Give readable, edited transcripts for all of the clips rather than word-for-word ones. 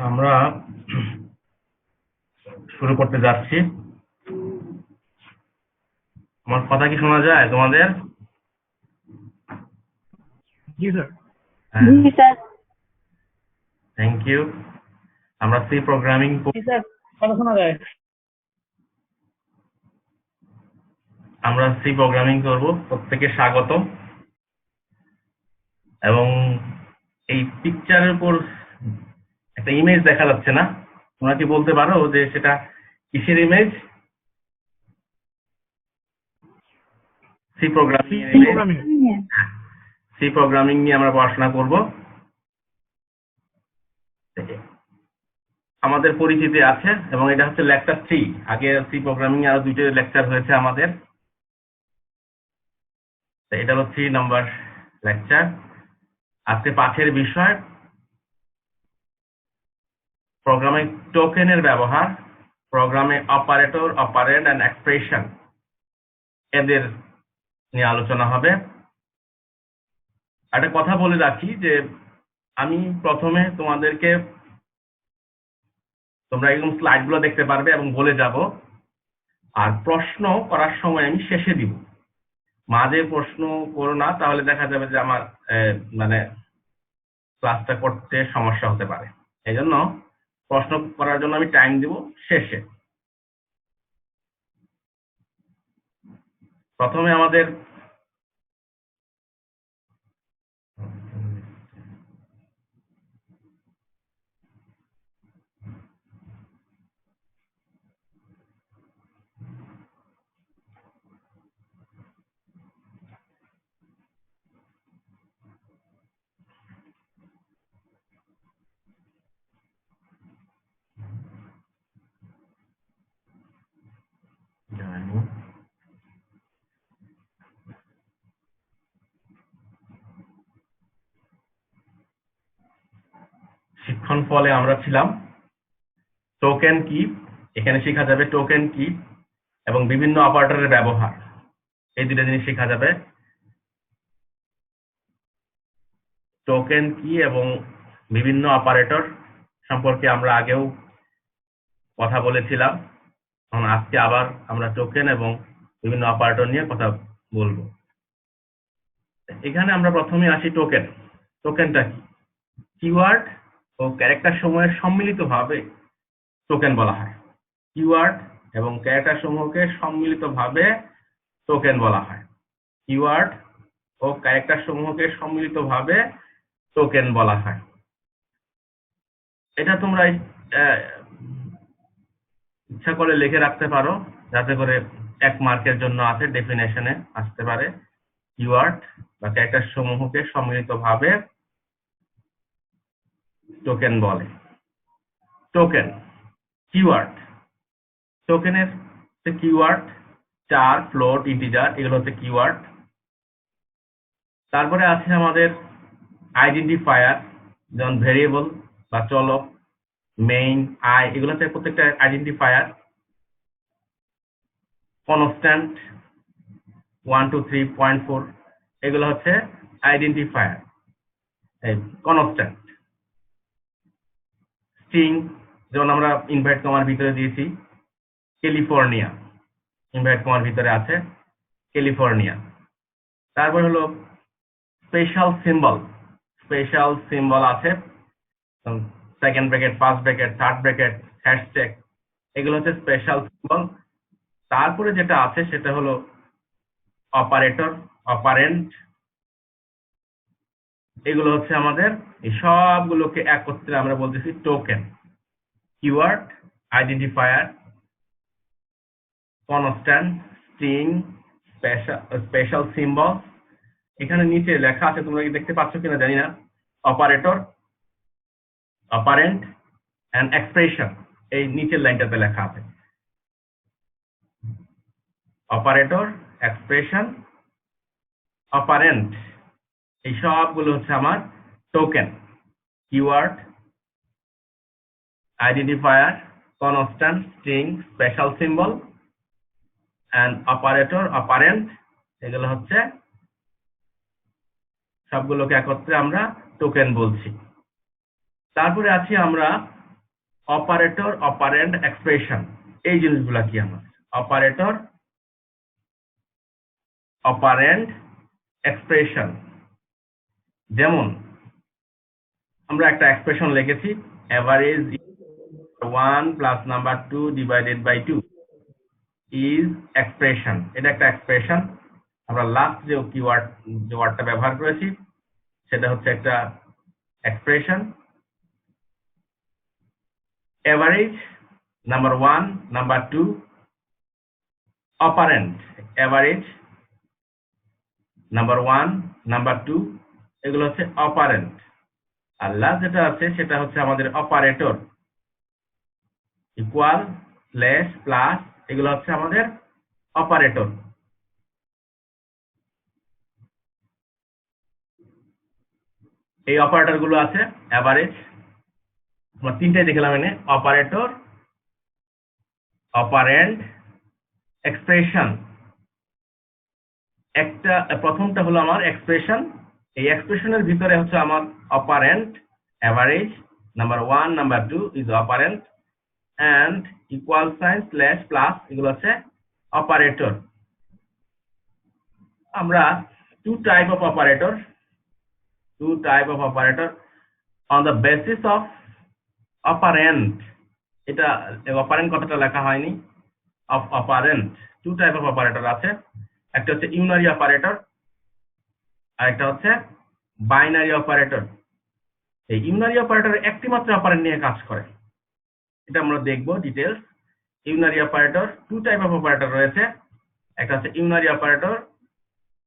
আমরা শুরু করতে যাচ্ছি। আমার কথা কি শোনা যায় তোমাদের? জি স্যার। জি স্যার। Thank you. আমরা সি প্রোগ্রামিং জি স্যার, কথা শোনা যায়। করব। প্রত্যেকে স্বাগত। এবং এই পিকচারের উপর একটা ইমেজ দেখা যাচ্ছে না? তোমরা কি বলতে পারো যে সেটা কিসের ইমেজ? সি প্রোগ্রামিং এর ইমেজ। সি প্রোগ্রামিং নিয়ে আমরা পড়াশোনা করব। আমাদের পরিচিতি আছে এবং এটা হচ্ছে লেকচার 3। আগে সি প্রোগ্রামিং এ আরো 2টা লেকচার হয়েছে আমাদের। এটা হলো 3 নাম্বার লেকচার। আজকে পাঠের বিষয় প্রোগ্রামে টোকেনের ব্যবহার, প্রোগ্রামে অপারেটর, অপারেন্ড এন্ড এক্সপ্রেশন এদের নিয়ে আলোচনা হবে। একটা কথা বলে রাখি যে আমি প্রথমে তোমাদেরকে, তোমরা একদম স্লাইডগুলো দেখতে পারবে এবং বলে যাব, আর প্রশ্ন করার সময় আমি শেষে দিব। মাঝে প্রশ্ন করো না, তাহলে দেখা যাবে যে আমার মানে ক্লাসটা করতে সমস্যা হতে পারে। এই জন্য প্রশ্ন করার জন্য আমি টাইম দিব শেষে। প্রথমে আমাদের শিক্ষণ ফলে আমরা ছিলাম টোকেন কি, এখানে শেখা যাবে টোকেন কি এবং বিভিন্ন অপারেটরের ব্যবহার। এই দুটো জিনিস শেখা যাবে, টোকেন কি এবং বিভিন্ন অপারেটর সম্পর্কে আমরা আগেও কথা বলেছিলাম। এখন আজকে আবার আমরা টোকেন এবং বিভিন্ন অপারেটর নিয়ে কথা বলবো। এখানে আমরা প্রথমে আসি টোকেন। টোকেনটা কি? কিওয়ার্ড ও ক্যারেক্টার সমূহের সম্মিলিতভাবে টোকেন বলা হয়। কিওয়ার্ড এবং ক্যারেক্টার সমূহকে সম্মিলিতভাবে টোকেন বলা হয়। কিওয়ার্ড ও ক্যারেক্টার সমূহকে সম্মিলিতভাবে টোকেন বলা হয়। এটা তোমরা ইচ্ছা করে লিখে রাখতে পারো, যাতে করে 1 মার্কের জন্য আছে, ডেফিনেশনে আসতে পারে। কিওয়ার্ড বা ক্যারেক্টার সমূহকে সম্মিলিতভাবে টোকেন বলে। Token, keyword. টোকেনের কিওয়ার্ড চার, ফ্লোট, ইন্টিজার, এগুলো হচ্ছে কিওয়ার্ড। তারপরে আছে আমাদের আইডেন্টিফায়ার, যেমন ভেরিয়েবল বা চলক, মেইন, আই, এগুলো হচ্ছে প্রত্যেকটা আইডেন্টিফায়ার। কনস্ট্যান্ট 1 2 3.4, এগুলো হচ্ছে আইডেন্টিফায়ার। কনস্ট্যান্ট। স্ট্রিং, যেমন আমরা ইনভার্ট কমার ভিতরে দিয়েছি ক্যালিফোর্নিয়া, ইনভার্ট কমার ভিতরে আছে ক্যালিফোর্নিয়া। তারপর হলো স্পেশাল সিম্বল। স্পেশাল সিম্বল আছে, second bracket, first bracket, third bracket, hashtag, এগুলো হচ্ছে স্পেশাল সিম্বল। তারপরে যেটা আছে সেটা হলো অপারেটর, অপারেন্ট, এগুলো হচ্ছে আমাদের, এই সবগুলোকে একত্রে আমরা বলতেছি token. Keyword, identifier, constant, string, special symbol. এখানে নিচে লেখা আছে, তোমরা কি দেখতে পাচ্ছ কিনা জানি না, অপারেটর, অপারেন্ট এন্ড এক্সপ্রেশন, এই নিচের লাইনটাতে লেখা আছে অপারেটর, এক্সপ্রেশন, অপারেন্ট, এই সবগুলো হচ্ছে আমার token. Keyword, identifier, constant, string, special symbol and operator, operand, এগুলো হচ্ছে সবগুলোকে একত্রে আমরা টোকেন বলছি। তারপরে আছি আমরা অপারেটর, অপারেন্ড, এক্সপ্রেশন। এই জিনিসগুলা কি আমাদের? Operator, operand, expression. যেমন আমরা একটা এক্সপ্রেশন লিখেছি, average 1 plus number 2 divided by 2 is expression. এটা একটা এক্সপ্রেশন। আমরা লাস্ট যে ওয়ার্ডটা ব্যবহার করেছি সেটা হচ্ছে একটা expression. Average, number 1, number 2, operant, average, number 1, number 2, এগুলো হচ্ছে অপারেন্ট। আর লাস্ট যেটা আছে সেটা হচ্ছে আমাদের অপারেটর, ইকুয়াল, লেস, প্লাস, এগুলো হচ্ছে আমাদের অপারেটর। এই অপারেটর গুলো আছে এভারেজ, আমরা তিনটাই দেখলাম এনে, অপারেটর, অপারেন্ড, এক্সপ্রেশন। একটা প্রথমটা হলো আমার এক্সপ্রেশন। এই এক্সপ্রেশনের ভিতরে হচ্ছে আমার operant, average, number 1, number 2 is operant, and equal sign, slash, plus, এগুলো হচ্ছে অপারেটর। আমরা two type of operator on the basis of operand। এটা অপারেন্ট কথাটা লেখা হয়নি, of operand. Two type of operator আছে, একটা হচ্ছে ইউনারি অপারেটর আর একটা হচ্ছে বাইনারি অপারেটর। এই ইউনারি অপারেটর একটি মাত্র অপারেন্ট নিয়ে কাজ করে, এটা আমরা দেখবো details. Unary operator, two type of operator রয়েছে। একটা হচ্ছে ইউনারি অপারেটর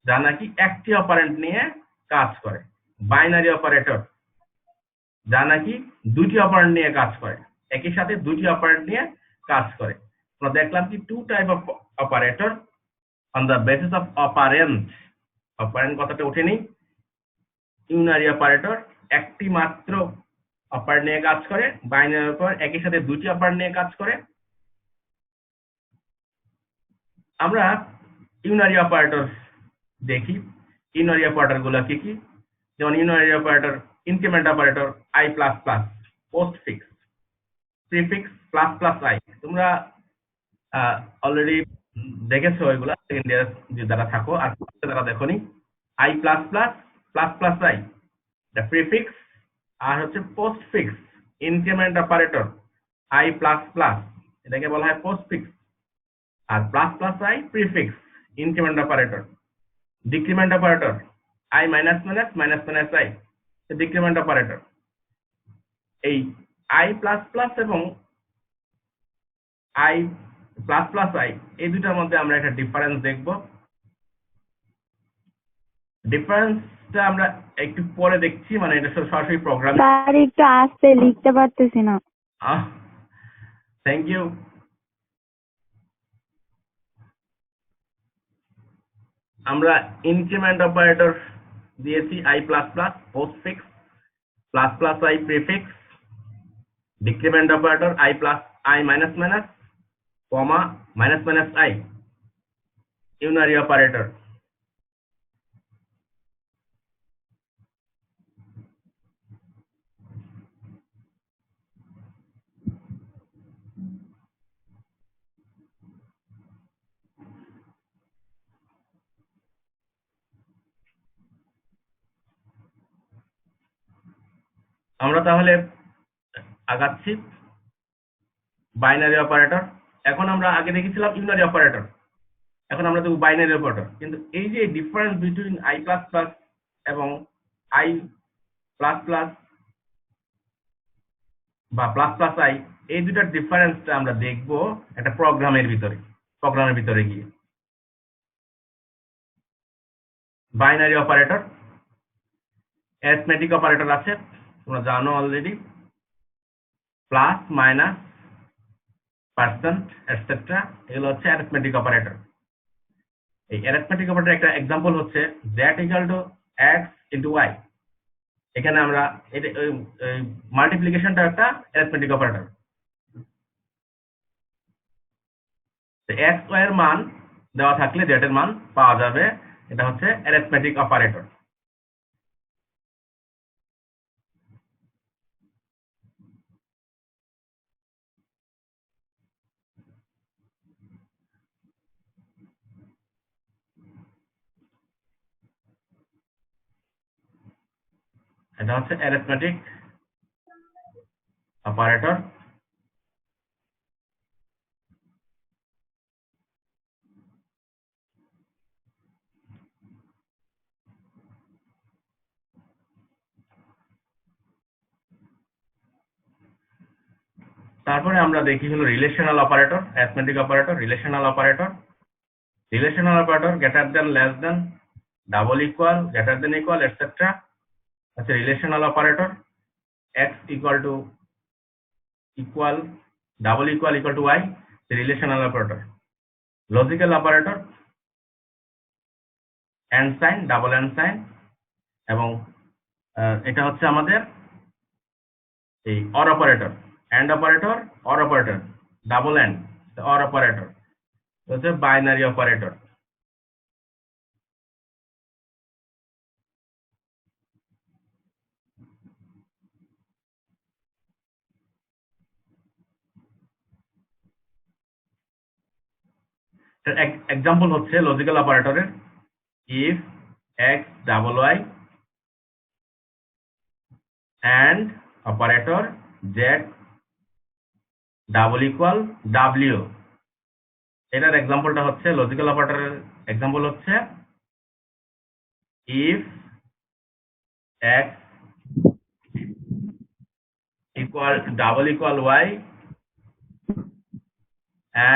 যা নাকি একটি অপারেন্ট নিয়ে কাজ করে। বাইনারি অপারেটর যা নাকি দুটি অপারেন্ট নিয়ে কাজ করে, একই সাথে দুটি অপারেন্ট নিয়ে কাজ করে। আমরা দেখলাম কি two type of operator on the basis of operand. Operand কথাটা উঠেনি। ইউনারি অপারেটর একটি মাত্র অপারেন্ট নিয়ে কাজ করে, বাইনারি অপারেটর একই সাথে দুটি অপারেন্ট নিয়ে কাজ করে। আমরা ইউনারি অপারেটর দেখি। ইউনারি অপারেটর গুলো কি কি? যেমন unary operator, increment operator, i plus plus, postfix, prefix, plus plus I. তোমরা অলরেডি দেখেছো এগুলা সেকেন্ড ইয়ার যে যারা থাকো, আর যারা দেখোনি। I plus plus, plus plus i, এটা প্রিফিক্স। আর হচ্ছে postfix, increment operator, i plus plus, এটাকে বলা হয় পোস্টফিক্স। আর plus plus i prefix, increment operator. Decrement operator, i minus minus, minus minus i, decrement operator. এই আই প্লাস প্লাস এবং i plus plus i, এই দুটার মধ্যে আমরা একটা ডিফারেন্স দেখব। ডিফারেন্সটা আমরা একটু পরে দেখছি, মানে এটা সরাসরি প্রোগ্রাম। স্যার একটু আস্তে লিখতে পারতেছি না। Thank you. আমরা ইনক্রিমেন্ট অপারেটর দিয়েছি i plus plus, postfix, plus plus i prefix, decrement operator i plus i minus minus, comma, minus minus i, unary operator. আমরা তাহলে আগাচ্ছি। বাইনারি অপারেটর, এখন আমরা আগে দেখেছিলাম ইউনারি অপারেটর, এখন আমরা দেখব বাইনারি অপারেটর। কিন্তু এই যে difference between I plus plus এবং আই প্লাস প্লাস বা প্লাস প্লাস আই, এই দুটার ডিফারেন্সটা আমরা দেখব একটা প্রোগ্রামের ভিতরে গিয়ে। বাইনারি অপারেটর, অ্যারিথমেটিক অপারেটর আছে, তোমরা জানো already, plus, minus, percent, etcetera, এগুলো হচ্ছে অ্যারিথমেটিক অপারেটর। এই অ্যারিথমেটিক অপারেটর একটা এক্সাম্পল হচ্ছে that equal to x into y. এখানে আমরা মাল্টিপ্লিকেশনটা একটা অ্যারিথমেটিক অপারেটর। এক্স ওয়াই এর মান দেওয়া থাকলে জেড এর মান পাওয়া যাবে, এটা হচ্ছে অ্যারিথমেটিক অপারেটর। এটা হচ্ছে অ্যারিথমেটিক অপারেটর। তারপরে আমরা দেখি হলো relational operator, arithmetic operator, relational operator. Relational operator greater than, less than, double equal, greater than equal, etcetera হচ্ছে relational operator. x equal to equal, double equal equal to y, relational operator. Logical operator and sign, double and sign, এবং এটা হচ্ছে আমাদের এই or operator, and operator, or operator, double and, or operator হচ্ছে binary operator. Example হচ্ছে logical অপারেটরের if x double y and operator z double equal w। এটার এক্সাম্পলটা হচ্ছে লজিক্যাল অপারেটরের এক্সাম্পল হচ্ছে if x equal double equal y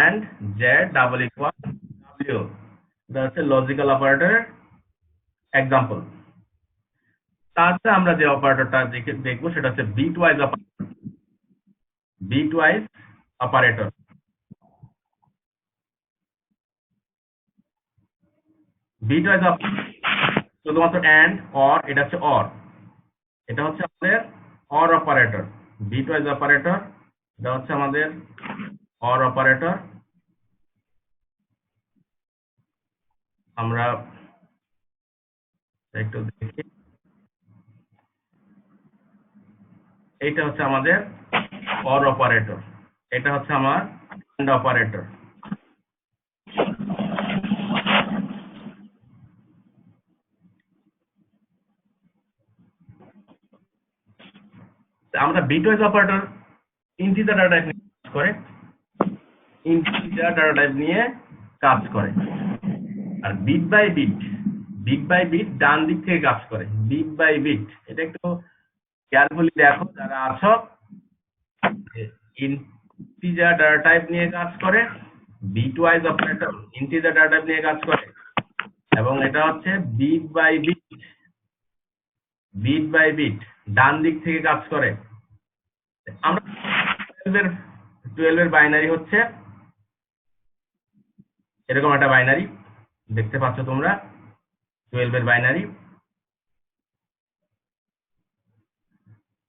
and z double equal w। এটা হচ্ছে logical অপারেটরের এক্সাম্পল। তারপরে আমরা যে অপারেটরটা দেখবো সেটা হচ্ছে bitwise operator. Bitwise operator, bitwise শুধুমাত্র এন্ড অর, এটা হচ্ছে অর, এটা হচ্ছে আমাদের অর অপারেটর। বিটওয়াইজ অপারেটর এটা হচ্ছে আমাদের অর অপারেটর। আমরা একটু দেখি, এইটা হচ্ছে আমাদের অর অপারেটর, এটা হচ্ছে আমার এন্ড অপারেটর। আমরা bitwise operator integer data type নিয়ে কাজ করে, ইন্টিজার ডাটা টাইপ নিয়ে কাজ করে। আর bit by bit, bit by bit ডান দিক থেকে কাজ করে, বিট বাই বিট। এটা একটু কেয়ারফুলি দেখো যারা আছো। ইন্টিজার ডাটা টাইপ নিয়ে কাজ করে, bitwise operator integer data type নিয়ে কাজ করে, এবং এটা হচ্ছে bit by bit, bit by bit ডান দিক থেকে কাজ করে। আমরা 12 এর বাইনারি হচ্ছে এরকম একটা বাইনারি দেখতে পাচ্ছ তোমরা, 12 এর বাইনারি।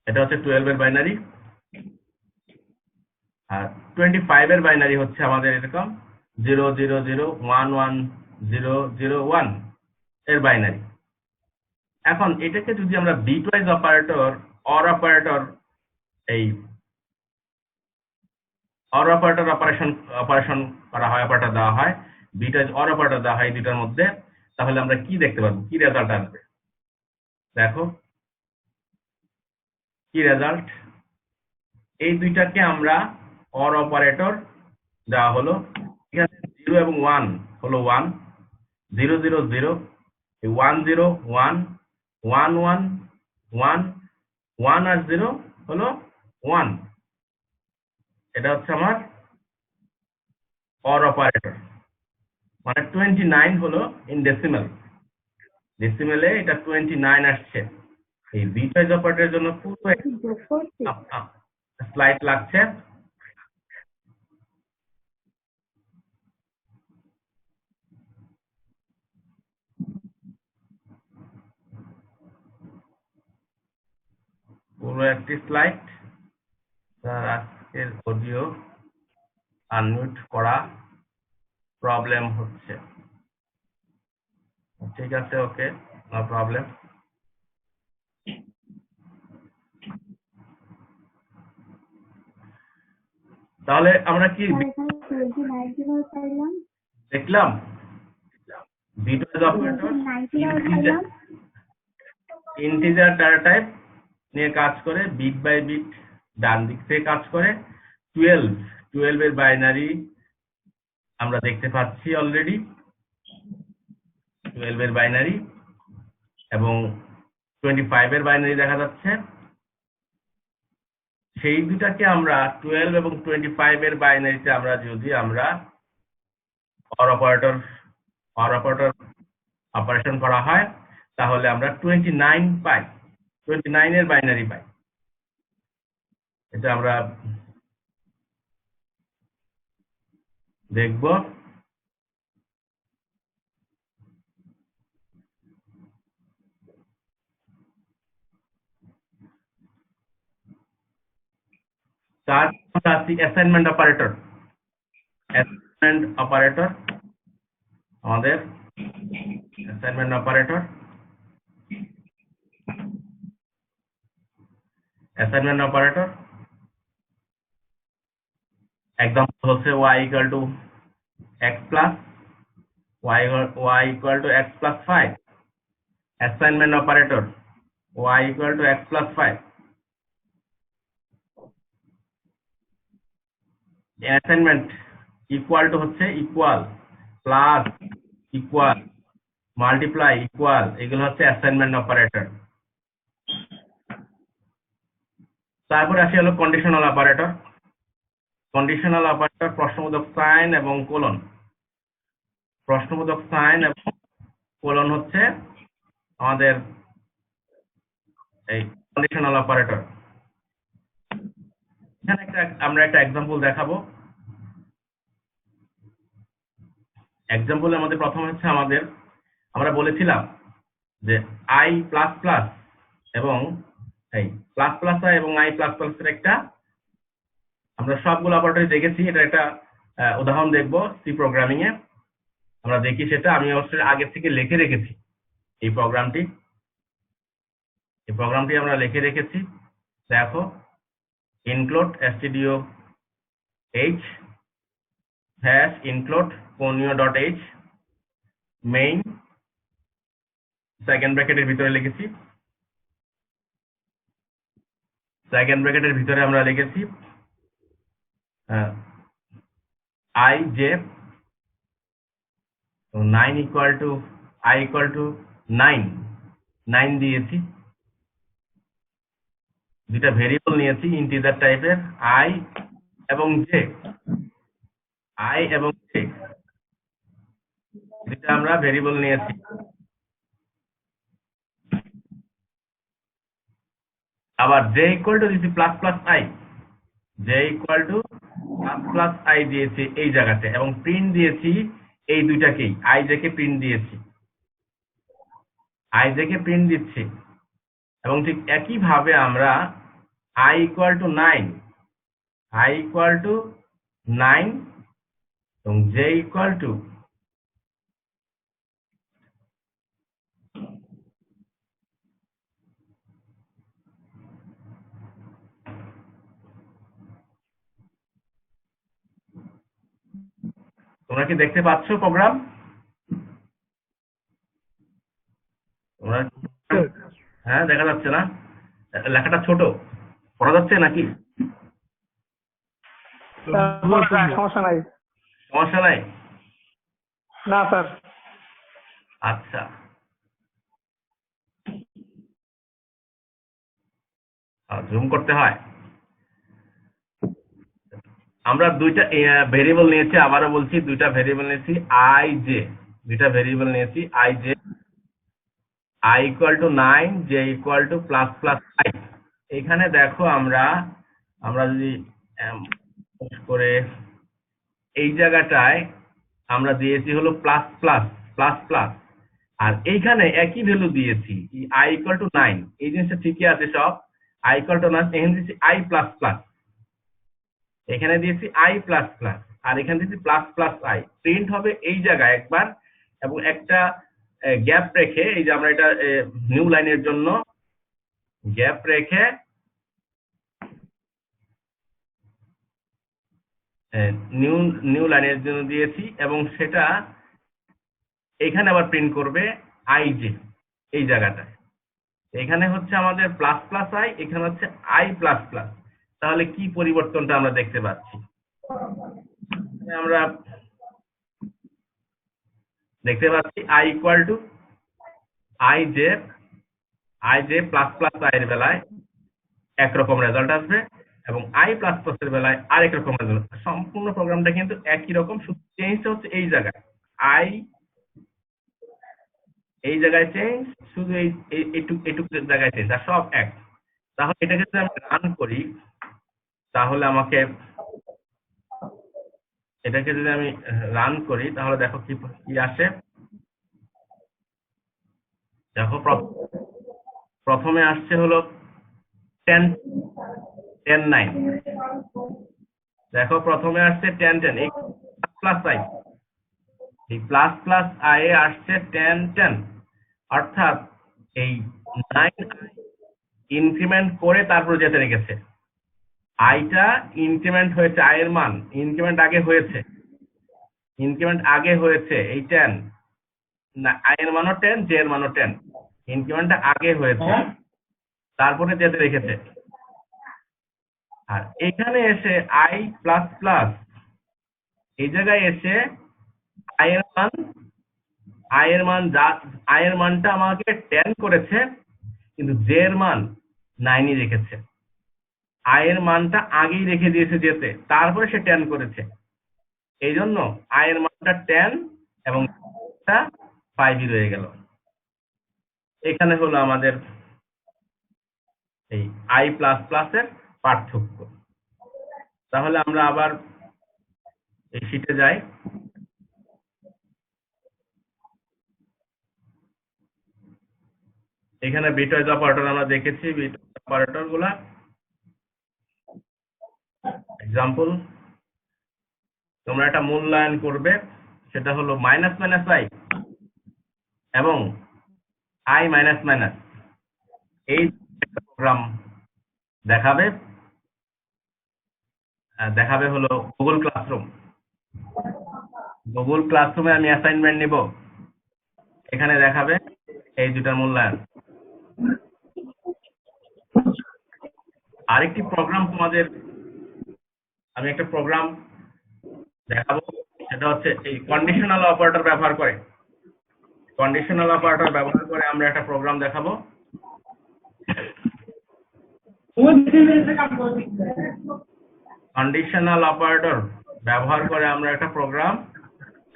এটা হচ্ছে 12 এর বাইনারি। আর 25 এর বাইনারি হচ্ছে আমাদের এরকম 000110001 এর বাইনারি। এখন এটাকে যদি আমরা বিটওয়াইজ অপারেটর, অর অপারেটর, এই অর অপারেটর অপারেশন করা হয়, অপারেটর দেওয়া হয়, বিটওয়াইজ অর অপারেটর দেওয়া হয় এই দুটার মধ্যে, তাহলে আমরা কি দেখতে পাবো, কি রেজাল্ট আসবে? দেখো কি রেজাল্ট। এই দুইটাকে আমরা অর অপারেটর দেওয়া হলো, ঠিক আছে। 0 এবং 1 হলো 1, 0 0 0, 1 0 1, 1 1 1, 1 আর 0 হলো 1। এটা হচ্ছে আমার অর অপারেটর। মানে 29 হলো ইন ডেসিমেল, ডেসিমেলে এটা 29 আসছে। এই বিটওয়াইজ অপারেটরের জন্য পুরো স্লাইড লাগছে। পুরো একটি স্লাইড। আজকের অডিও আনমিউট করা প্রবলেম হচ্ছে, ঠিক আছে, ওকে, নো প্রবলেম। তাহলে আমরা কি দেখলাম? Bitwise operator, integer data type নিয়ে কাজ করে, বিট বাই বিট ডান দিক থেকে কাজ করে। 12 এর বাইনারি আমরা দেখতে পাচ্ছি অলরেডি, 12 এর বাইনারি এবং 25 এর বাইনারি দেখা যাচ্ছে। সেই দুটাকে আমরা 12 এবং 25 এর বাইনারিতে আমরা যদি আমরা অর অপারেটর অপারেশন করা হয় তাহলে আমরা 29 পাই, 29 এর বাইনারি পাই। এটা আমরা দেখব। তার আছে অ্যাসাইনমেন্ট অপারেটর। আমাদের অ্যাসাইনমেন্ট অপারেটর এক্সাম্পল হচ্ছে y equal to x plus y equal to x plus 5, assignment operator y equal to x plus 5। Assignment equal to হচ্ছে equal, plus equal, multiply equal, এগুলো হচ্ছে অ্যাসাইনমেন্ট অপারেটর। তারপরে আসি হলো conditional operator. Conditional operator প্রশ্নবোধক sign এবং colon. প্রশ্নবোধক sign এবং কোলন হচ্ছে আমাদের এই কন্ডিশনাল অপারেটর। এখানে আমরা একটা এক্সাম্পল দেখাবো। এক্সাম্পলের মধ্যে প্রথম হচ্ছে আমরা বলেছিলাম যে i প্লাস প্লাস এবং এই প্লাস প্লাস i এবং i প্লাস প্লাস এর একটা আমরা সবগুলো অপারেটর দেখেছি। এটা একটা উদাহরণ দেখবো সি প্রোগ্রামিং এ। আমরা দেখি সেটা। আমি অবশ্যই আগে থেকে লিখে রেখেছি এই প্রোগ্রামটি আমরা লিখে রেখেছি। দেখো, include stdio h hash include conio.h main second ব্র্যাকেটের ভিতরে লিখেছি। সেকেন্ড ব্র্যাকেটের ভিতরে আমরা লিখেছি i j 9 equal to I equal to 9 দিয়েছি। দুটা ভেরিয়েবল নিয়েছি ইন্টিজার টাইপের i এবং j, দুটা আমরা ভেরিয়েবল নিয়েছি। আবার j equal to দিয়েছি plus plus i, j equal to plus plus i দিয়েছি এই জায়গাতে, এবং প্রিন্ট দিয়েছি এই দুইটাকেই, i j কে প্রিন্ট দিয়েছি, i j কে প্রিন্ট দিচ্ছি। এবং ঠিক একই ভাবে আমরা i equal to 9 এবং j equal to তোমরা কি দেখতে পাচ্ছ প্রোগ্রাম? তোমরা হ্যাঁ, দেখা যাচ্ছে না? লেখাটা ছোট পড়া যাচ্ছে নাকি? সমস্যা নাই। সমস্যা নাই? না স্যার। আচ্ছা, জুম করতে হয়। আমরা দুইটা ভেরিয়েবল নিয়েছি, আবারও বলছি দুইটা ভেরিয়েবল নিয়েছি i j, দুইটা ভেরিয়েবল নিয়েছি i j, i equal to 9, j equal to plus plus i। এখানে দেখো আমরা যদি করে এই জায়গাটায় আমরা দিয়েছি হলো প্লাস প্লাস প্লাস প্লাস, আর এইখানে একই ভ্যালু দিয়েছি i equal to 9। এই জিনিসটা ঠিকই আছে সব। i equal to 9 এখানে দিয়েছি i প্লাস প্লাস, এখানে দিয়েছি i প্লাস প্লাস, আর এখানে দিয়েছি প্লাস প্লাস i। প্রিন্ট হবে এই জায়গায় একবার, এবং একটা গ্যাপ রেখে, এই যে আমরা এটা নিউ লাইনের জন্য গ্যাপ রেখে নিউ লাইনের জন্য দিয়েছি, এবং সেটা এখানে আবার প্রিন্ট করবে i j এই জায়গাটায়। এখানে হচ্ছে আমাদের প্লাস প্লাস আই, এখানে হচ্ছে আই প্লাস প্লাস। তাহলে কি পরিবর্তনটা আমরা দেখতে পাচ্ছি? আমরা দেখতে পাচ্ছি I equal to I J plus plus I এর বেলায় একরকম রেজাল্ট আসবে এবং আই প্লাস প্লাস এর বেলায় আরেক রকম রেজাল্ট। সম্পূর্ণ প্রোগ্রামটা কিন্তু একই রকম, শুধু চেঞ্জটা হচ্ছে এই জায়গায় আই, এই জায়গায় চেঞ্জ, শুধু এইটুকু জায়গায় চেঞ্জ, আর সব এক। তাহলে এটাকে যদি আমি রান করি, তাহলে আমাকে এটাকে যদি আমি রান করি তাহলে দেখো কি কি আসে। দেখো প্রথমে আসছে হলো 10 9। দেখো প্রথমে আসছে 10 এই প্লাস আই, এই প্লাস প্লাস আই এ আসছে 10 অর্থাৎ এই 9 ইনক্রিমেন্ট করে তারপর যেতে রেখেছে। আইটা ইনক্রিমেন্ট হয়েছে, আই এর মান ইনক্রিমেন্ট আগে হয়েছে, এই 10, না আই এর মানও 10, জে এর মানও 10, ইনক্রিমেন্টটা আগে হয়েছে, তারপরে যেতে রেখেছে। আর এখানে এসে আই প্লাস প্লাস, এই জায়গায় এসে আই এর মানটা আমাকে 10 করেছে, কিন্তু জে এর মান 9ই রেখেছে। আই এর মানটা আগেই রেখে দিয়েছে যেতে, তারপরে সে 10 করেছে। এই জন্য আই এর মানটা 10 এবং 5ই রয়ে গেল। এখানে হলো আমাদের এই আই প্লাস প্লাস এর পার্থক্য। তাহলে আমরা আবার এই শীটে যাই। এখানে বিটওয়াইজ অপারেটর আমরা দেখেছি, বিটওয়াইজ অপারেটর গুলা এক্সাম্পল তোমরা একটা মূল্যায়ন করবে, সেটা হলো মাইনাস মাইনাস আই এবং আই মাইনাস মাইনাস, এই প্রোগ্রাম দেখাবে হলো গুগল ক্লাসরুমে আমি অ্যাসাইনমেন্ট নিব, এখানে দেখাবে এই দুটার মূল্যায়ন। আরেকটি প্রোগ্রাম আমি একটা প্রোগ্রাম দেখাবো, সেটা হচ্ছে এই কন্ডিশনাল অপারেটর ব্যবহার করে। আমরা একটা প্রোগ্রাম দেখাবো। কন্ডিশনাল অপারেটর ব্যবহার করে আমরা একটা প্রোগ্রাম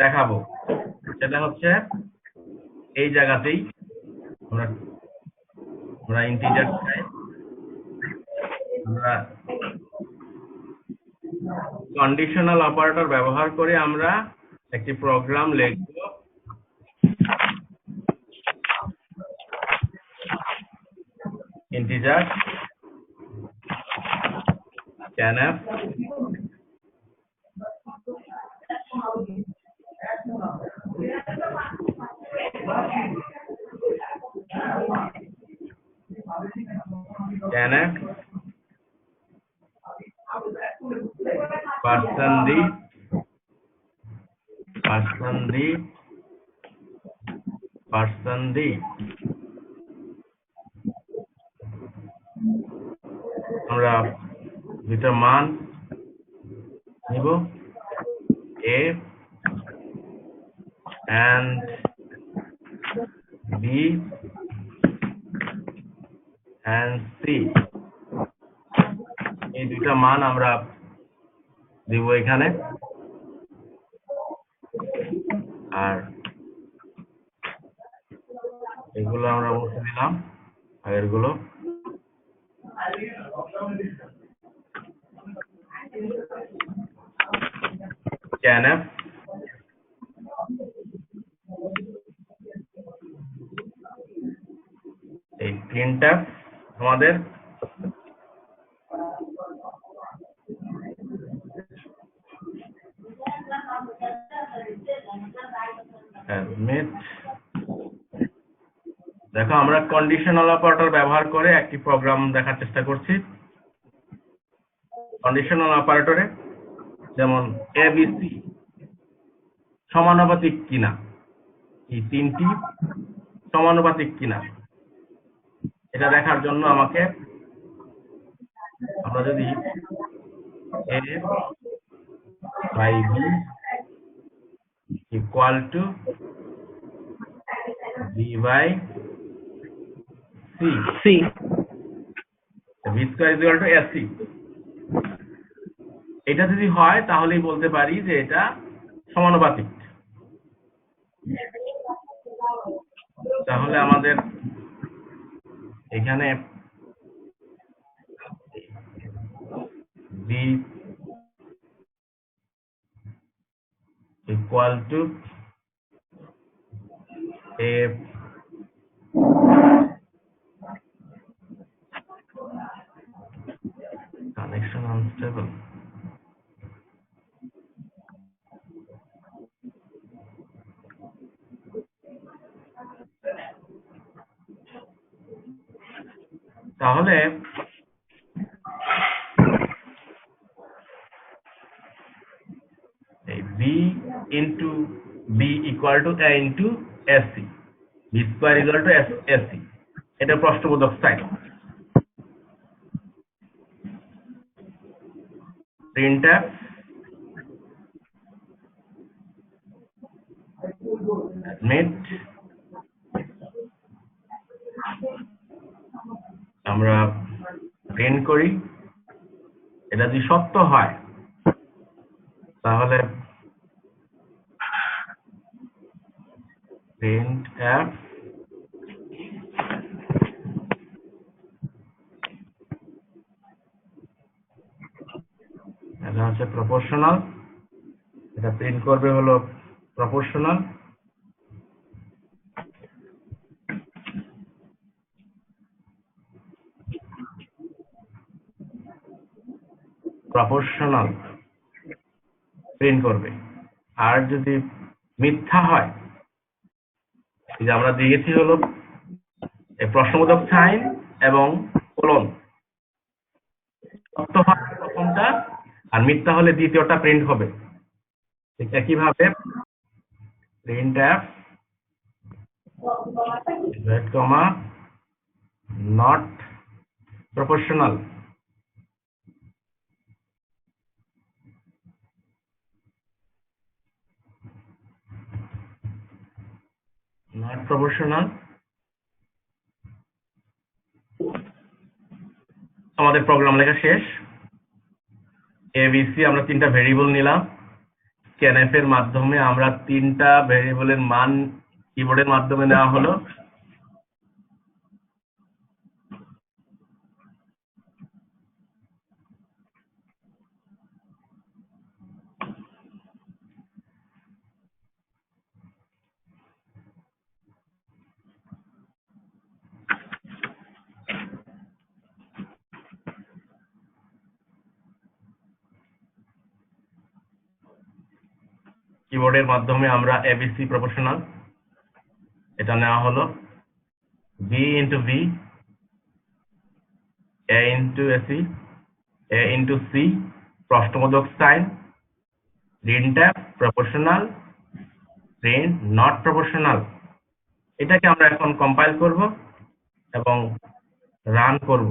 দেখাবো, সেটা হচ্ছে এই জায়গাতেই আমরা ইন্টিজার চাই, আমরা কন্ডিশনাল অপারেটর ব্যবহার করে আমরা একটি প্রোগ্রাম লিখব। ইন্টিজার scanf person d আমরা দুইটা মান নিব, a and b and c, এই দুইটা মান আমরা দিব এখানে। আর এগুলো আমরা মুছে দিলাম, আগেরগুলো। scanf এই printf আমাদের দেখো আমরা কন্ডিশনাল অপারেটর ব্যবহার করে একটি প্রোগ্রাম দেখার চেষ্টা করছি। কন্ডিশনাল অপারেটরে যেমন এবিসি সমানুপাতিক কিনা, এই তিনটি সমানুপাতিক কিনা এটা দেখার জন্য আমাকে আমরা যদি a by b equal to b by c, c b square is equal to ac, এটা যদি হয় তাহলেই বলতে পারি যে এটা সমানুপাতিক। তাহলে আমাদের এখানে b equal to a connection unstable, তাহলে এই b into b equal to a into sc, b square equal to sc, এটা প্রশ্নবোধক সাইন। printf admit আমরা প্রিন্ট করি, এটা যদি সত্য হয় তাহলে printf এটা হচ্ছে প্রপোর্শনাল, এটা প্রিন্ট করবে হলো প্রপোর্শনাল। প্রপোর্শনাল প্রিন্ট করবে। আর যদি মিথ্যা হয়, যে আমরা দিয়েছি হলো এই প্রশ্নবোধক সাইন এবং কোলন, সত্য হয় প্রথমটা আর মিথ্যা হলে দ্বিতীয়টা প্রিন্ট হবে। ঠিক একইভাবে printf inverted comma not proportional, not proportional, আমাদের প্রোগ্রাম লেখা শেষ। abc আমরা তিনটা ভেরিয়েবল নিলাম, scanf এর মাধ্যমে আমরা তিনটা ভেরিয়েবলের মান কিবোর্ডের মাধ্যমে নেওয়া হলো। কিবোর্ডের মাধ্যমে আমরা abc প্রপোর্শনাল এটা নেওয়া হলো, b into b, a into ac, a into c প্রশ্নবোধক sign, printf proportional, print not proportional। এটাকে আমরা এখন কম্পাইল করব এবং রান করব।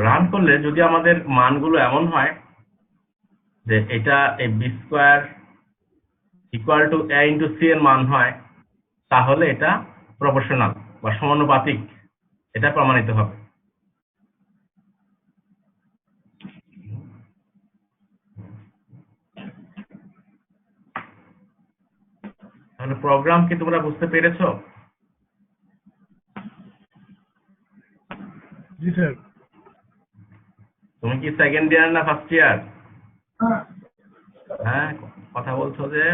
রান করলে যদি আমাদের মানগুলো এমন হয় যে এটা এই b square equal to a into c এর মান হয়, তাহলে এটা প্রপোর্শনাল বা সমানুপাতিক, এটা প্রমাণিত হবে। তাহলে প্রোগ্রাম কি তোমরা বুঝতে পেরেছো? জি স্যার। তুমি কি সেকেন্ড ইয়ার না ফার্স্ট ইয়ার? হ্যাঁ, কথা বলছো যে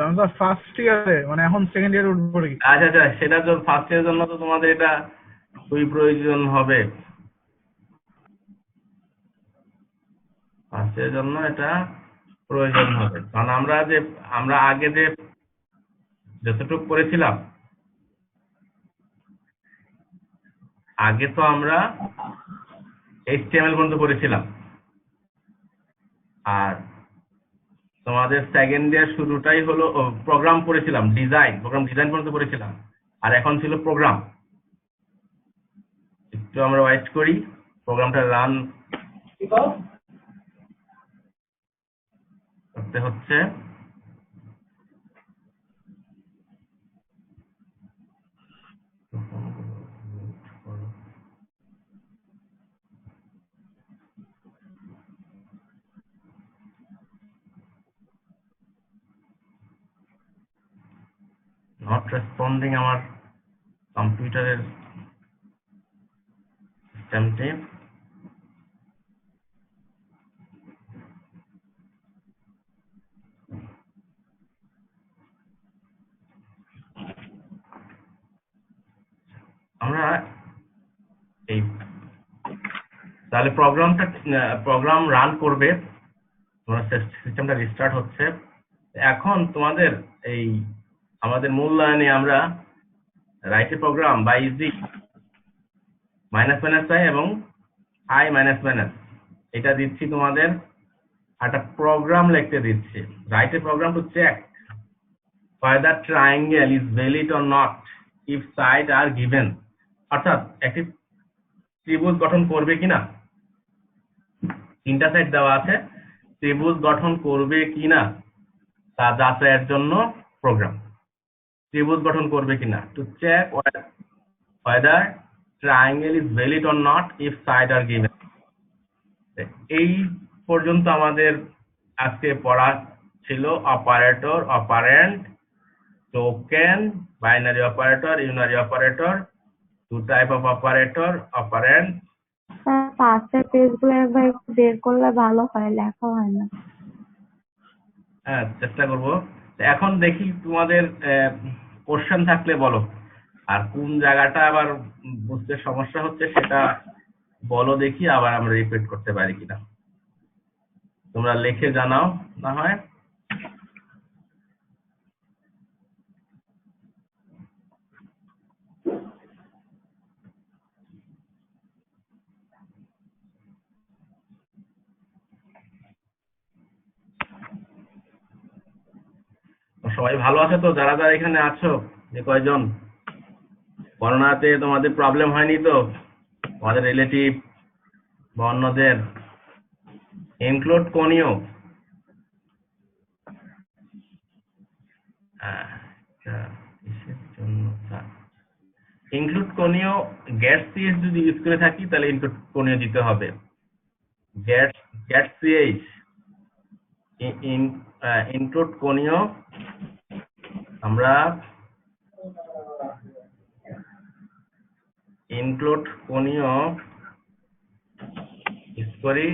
আমরা ফার্স্ট ইয়ারে, মানে এখন সেকেন্ড ইয়ারে উঠবো আর কি। আচ্ছা আচ্ছা, সেটার জন্য ফার্স্ট ইয়ারের জন্য তো তোমাদের এটা খুবই প্রয়োজন হবে। ফার্স্ট ইয়ারের জন্য এটা প্রয়োজন হবে, কারণ আমরা আগে যে যতটুকু করেছিলাম, আগে তো আমরা HTML পর্যন্ত করেছিলাম, আর তোমাদের সেকেন্ড ইয়ার শুরুটাই হলো প্রোগ্রাম করেছিলাম, প্রোগ্রাম ডিজাইন পর্যন্ত করেছিলাম, আর এখন ছিল প্রোগ্রাম। একটু আমরা ওয়েট করি, প্রোগ্রামটা রান করতে হচ্ছে। নট রেসপন্ডিং আমার কম্পিউটারের সিস্টেমটি। আমরা এই তাহলে প্রোগ্রাম রান করবে, তোমার সিস্টেমটা রিস্টার্ট হচ্ছে। এখন তোমাদের এই আমাদের মূল্যায়নে আমরা রাইট এ প্রোগ্রাম বা ইজি -i এবং i-, এটা দিচ্ছি তোমাদের, একটা প্রোগ্রাম লিখতে দিচ্ছি। Write a program to check whether triangle is valid or not if sides are given, অর্থাৎ একটি ত্রিভুজ গঠন করবে কিনা, তিনটা সাইড দেওয়া আছে, ত্রিভুজ গঠন করবে কিনা তা যাচাইয়ের জন্য প্রোগ্রাম। ত্রিভুজ গঠন করবে কিনা, to check whether triangle is valid or not if sides are given। এই পর্যন্ত আমাদের আজকে পড়া ছিল operator, operand, token, binary operator, unary operator, two type of operator, operand. Sir পাঁচটা পেজগুলো একবার একটু বের করলে ভালো হয়, লেখা হয় না। হ্যাঁ, চেষ্টা করব। এখন দেখি তোমাদের কোশ্চেন থাকলে বলো, আর কোন জায়গাটা আবার বুঝতে সমস্যা হচ্ছে সেটা বলো, দেখি আবার আমরা রিপিট করতে পারি কিনা। তোমরা লিখে জানাও না হয়। সবাই ভালো আছে তো? যারা যারা এখানে আছো, যে কয়জন, করোনাতে তোমাদের প্রবলেম হয়নি তো? তোমাদের রিলেটিভ বা অন্যদের ইনক্লুড কোনিও, কিসের জন্য ইনক্লুড কোনিও, গেট সিএস যদি ইউজ করে থাকি তাহলে ইনক্লুড কোনিও দিতে হবে। গেট সিএস ইনক্লুড কোনিও আমরা ইনক্লুড কোনিও ইউজ করি,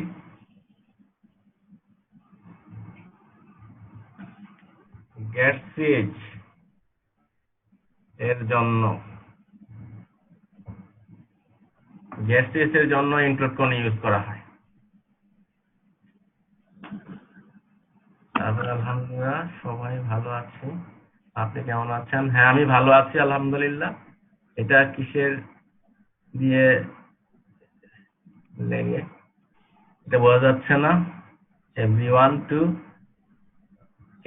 গেট সিএস এর জন্য, গেট সিএস এর জন্য ইনক্লুড কোনিও ইউজ করা হয়। তারপর আলহামদুলিল্লাহ সবাই ভালো আছি। আপনি কেমন আছেন? হ্যাঁ, আমি ভালো আছি আলহামদুলিল্লাহ। এটা কিসের দিয়ে লেগে এটা বোঝা যাচ্ছে না। এভরিওয়ান টু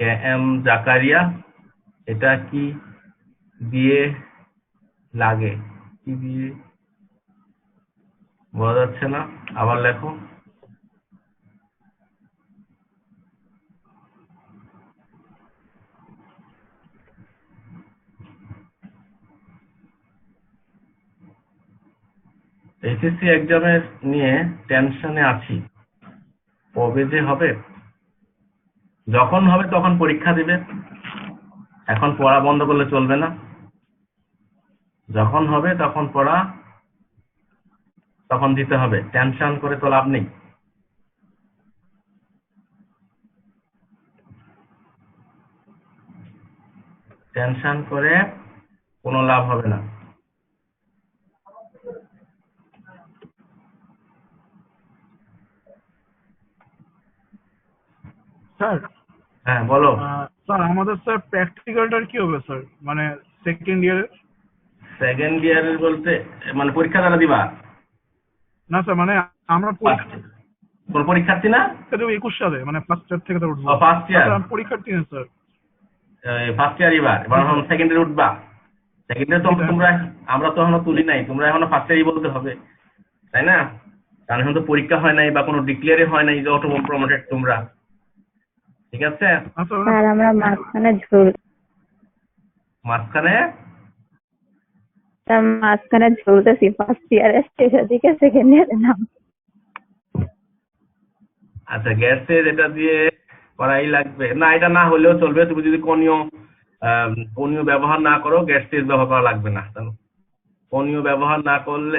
KM জাকারিয়া, এটা কি দিয়ে লাগে, কি দিয়ে বোঝা যাচ্ছে না, আবার লেখো। SSC এক্সামের নিয়ে টেনশনে আছি, কবে যে হবে। যখন হবে তখন পরীক্ষা দিবে, এখন পড়া বন্ধ করলে চলবে না। যখন হবে তখন পড়া তখন দিতে হবে, টেনশন করে তো লাভ নেই। টেনশন করে কোনো লাভ হবে না। স্যার হ্যাঁ বলো। স্যার আমাদের স্যার প্র্যাকটিক্যালটার কি হবে স্যার, মানে সেকেন্ড ইয়ারে? সেকেন্ড ইয়ারের বলতে মানে পরীক্ষা দ্বারা দিবা? না স্যার, মানে আমরা পরীক্ষা কোন পরীক্ষার্থী না? দেবো 21 সালে, মানে ফার্স্ট ইয়ার থেকে তো উঠবো। ও ফার্স্ট ইয়ার, স্যার, আমি পরীক্ষার্থী না স্যার। ফার্স্ট ইয়ার এবার এখন সেকেন্ড ইয়ারে উঠবা। সেকেন্ড ইয়ার তো তোমরা, আমরা তো এখনো তুলি নাই, তোমরা এখনো ফার্স্ট ইয়ারই বলতে হবে, তাই না? কারণ এখন তো পরীক্ষা হয় নাই বা কোনো ডিক্লেয়ারই হয় নাই যে অটো প্রমোটেড তোমরা, ঠিক আছে? আচ্ছা, স্যার আমরা মাঝখানে মাঝখানে ঝুলতেছি, ফার্স্ট ইয়ারের শেষের দিকে সেকেন্ড ইয়ারে নাম। আচ্ছা গ্যাসে যেটা দিয়ে করাই লাগবে না, এটা না হলেও চলবে। তুমি যদি কোনীয় ব্যবহার না করো গ্যাস টেস্ট ব্যবহার করা লাগবে না। কোনীয় ব্যবহার না করলে